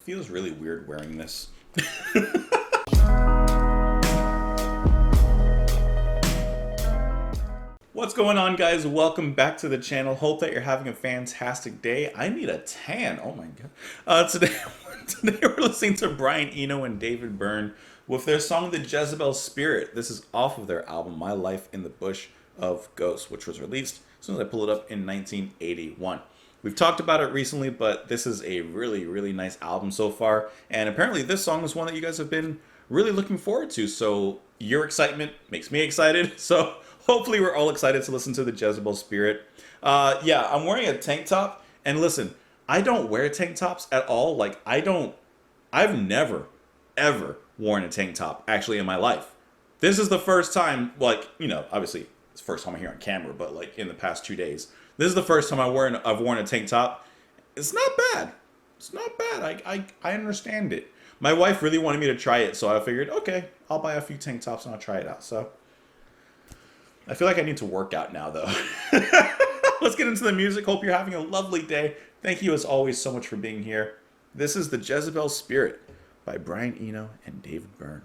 feels really weird wearing this. What's going on, guys? Welcome back to the channel. Hope that you're having a fantastic day. I need a tan. Oh my god. Today we're listening to Brian Eno and David Byrne with their song The Jezebel Spirit. This is off of their album My Life in the Bush of Ghosts, which was released as soon as I pulled it up in 1981. We've talked about it recently, but this is a really nice album so far. And apparently this song is one that you guys have been really looking forward to. So your excitement makes me excited. So hopefully we're all excited to listen to The Jezebel Spirit. Yeah, I'm wearing a tank top. And listen, I don't wear tank tops at all. Like, I've never, ever worn a tank top actually in my life. This is the first time, like, you know, obviously it's the first time I'm here on camera, but like in the past 2 days, this is the first time I've worn a tank top. It's not bad. It's not bad. I understand it. My wife really wanted me to try it, so I figured, okay, I'll buy a few tank tops and I'll try it out. So I feel like I need to work out now, though. Let's get into the music. Hope you're having a lovely day. Thank you, as always, so much for being here. This is The Jezebel Spirit by Brian Eno and David Byrne.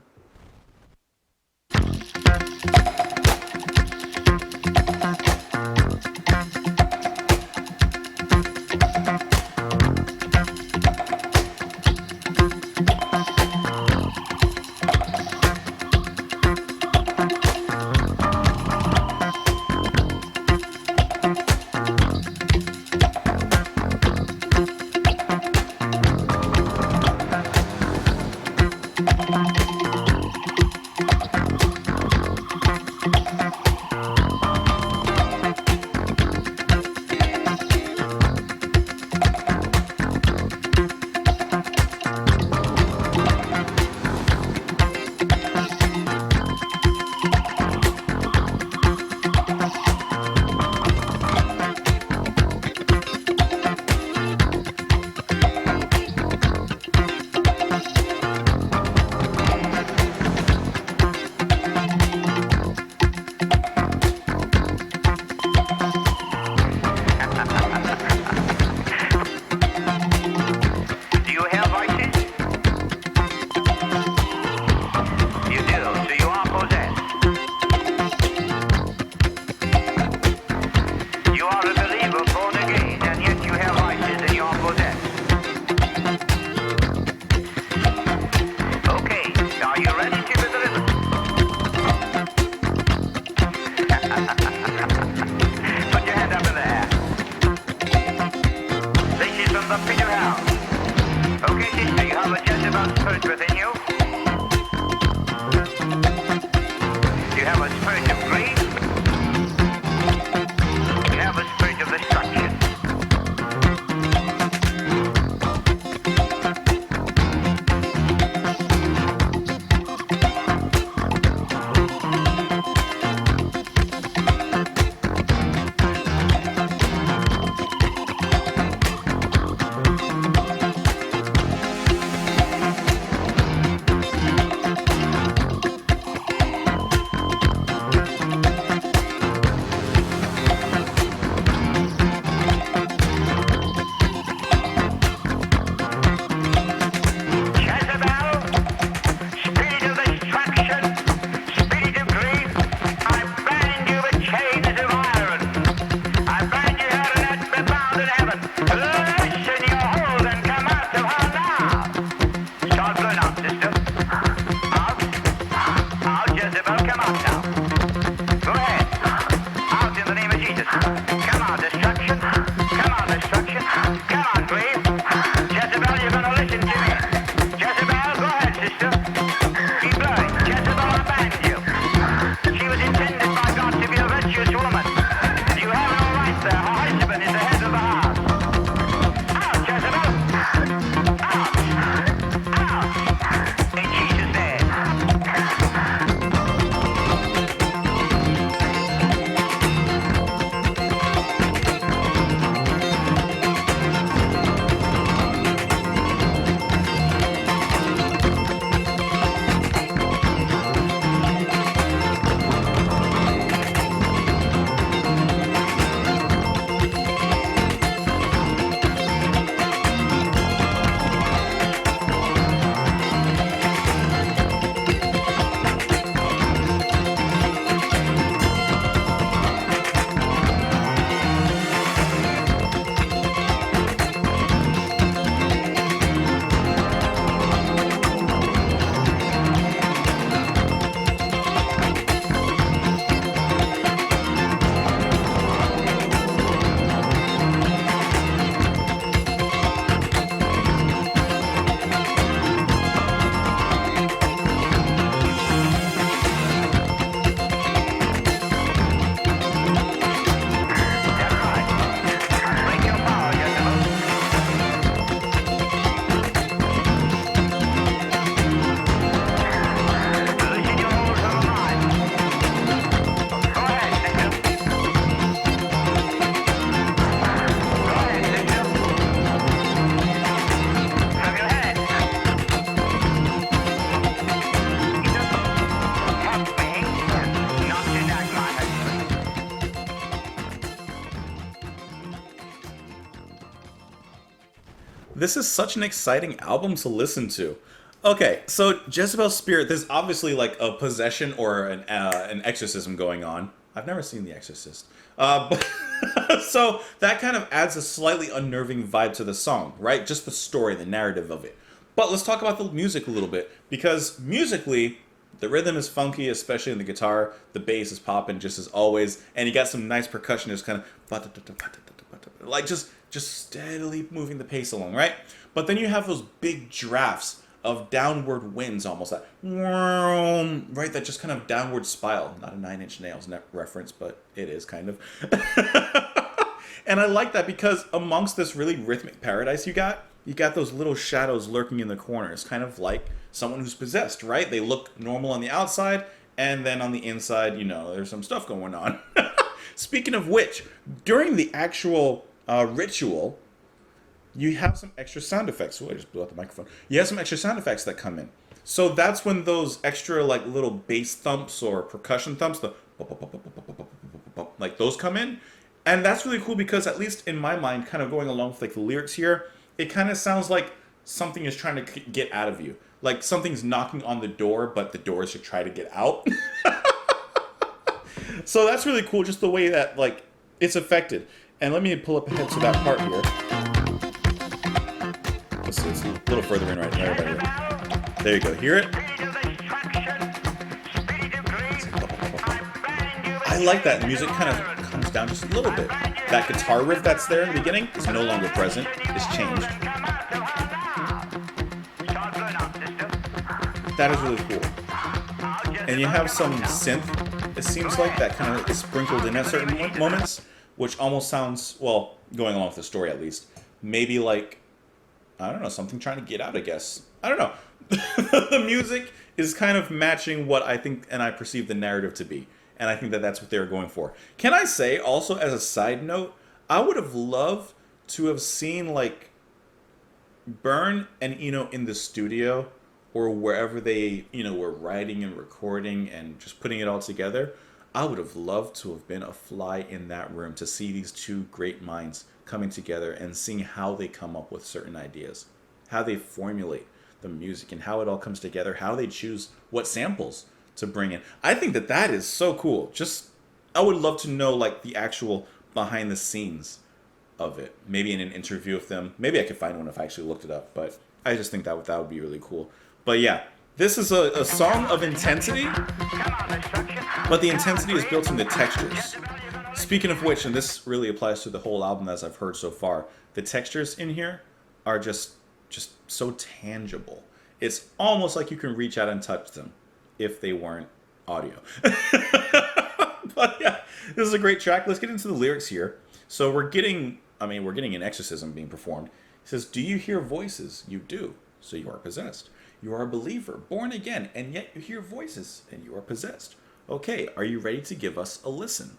this is such an exciting album to listen to. Okay, so Jezebel's spirit, there's obviously like a possession or an exorcism going on. I've never seen The Exorcist. But so that kind of adds a slightly unnerving vibe to the song, right? Just the story, the narrative of it. But let's talk about the music a little bit, because musically, the rhythm is funky, especially in the guitar. The bass is popping just as always, and you got some nice percussion. Just kind of like just steadily moving the pace along, right? But then you have those big drafts of downward winds, almost like right, that just kind of downward spiral. Not a Nine Inch Nails reference, but it is kind of. And I like that because amongst this really rhythmic paradise you got those little shadows lurking in the corners, kind of like someone who's possessed, right? They look normal on the outside, and then on the inside, there's some stuff going on. Speaking of which, during the actual ritual, you have some extra sound effects. Oh, I just blew out the microphone. You have some extra sound effects that come in. So that's when those extra like little bass thumps or percussion thumps, like those come in. And that's really cool because at least in my mind, kind of going along with like the lyrics here, it kind of sounds like something is trying to get out of you. Like something's knocking on the door, but the door is to try to get out. So that's really cool, just the way that like it's affected. And let me pull up ahead to that part here. Let's see, it's a little further in right here. There you go. Hear it? I like that. The music kind of comes down just a little bit. That guitar riff that's there in the beginning is no longer present. It's changed. That is really cool. And you have some synth, it seems like, that kind of is sprinkled in at certain moments, which almost sounds, well, going along with the story at least, maybe like, I don't know, something trying to get out, I guess. I don't know. The music is kind of matching what I think and I perceive the narrative to be. And I think that that's what they were going for. Can I say, also, as a side note, I would have loved to have seen, like, Byrne and Eno in the studio or wherever they, were writing and recording and just putting it all together. I would have loved to have been a fly in that room to see these two great minds coming together and seeing how they come up with certain ideas, how they formulate the music and how it all comes together, how they choose what samples to bring in. I think that that is so cool. Just, I would love to know like the actual behind the scenes of it. Maybe in an interview with them. Maybe I could find one if I actually looked it up, but I just think that would be really cool. But yeah, this is a song of intensity, but the intensity is built in the textures. Speaking of which, and this really applies to the whole album as I've heard so far, the textures in here are just so tangible. It's almost like you can reach out and touch them if they weren't audio. But yeah, this is a great track. Let's get into the lyrics here. So we're getting an exorcism being performed. It says, "Do you hear voices? You do, so you are possessed. You are a believer, born again, and yet you hear voices, and you are possessed. Okay, are you ready to give us a listen?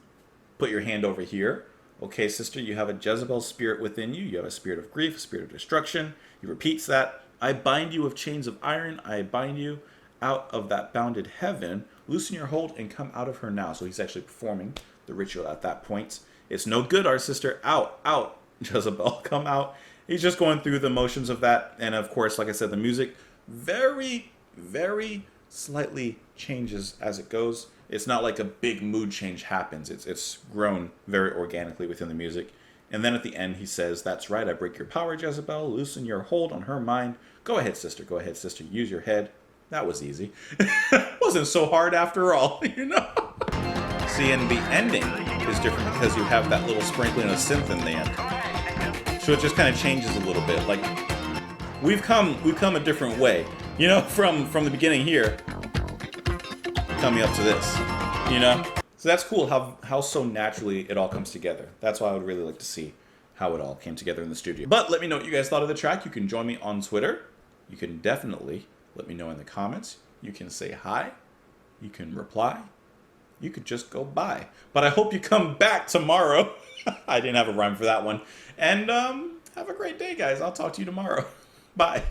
Put your hand over here. Okay, sister, you have a Jezebel spirit within you. You have a spirit of grief, a spirit of destruction." He repeats that. "I bind you with chains of iron. I bind you out of that bounded heaven. Loosen your hold and come out of her now." So he's actually performing the ritual at that point. "It's no good, our sister. Out, out, Jezebel, come out." He's just going through the motions of that. And of course, like I said, the music very, very slightly changes as it goes. It's not like a big mood change happens. It's grown very organically within the music. And then at the end, he says, "That's right, I break your power, Jezebel. Loosen your hold on her mind. Go ahead, sister. Go ahead, sister. Use your head." That was easy. Wasn't so hard after all, See, and the ending is different because you have that little sprinkling of synth in the end. So it just kind of changes a little bit. Like, we've come a different way, from the beginning here, coming up to this, So that's cool how so naturally it all comes together. That's why I would really like to see how it all came together in the studio. But let me know what you guys thought of the track. You can join me on Twitter. You can definitely let me know in the comments. You can say hi. You can reply. You could just go by. But I hope you come back tomorrow. I didn't have a rhyme for that one. And have a great day, guys. I'll talk to you tomorrow. Bye.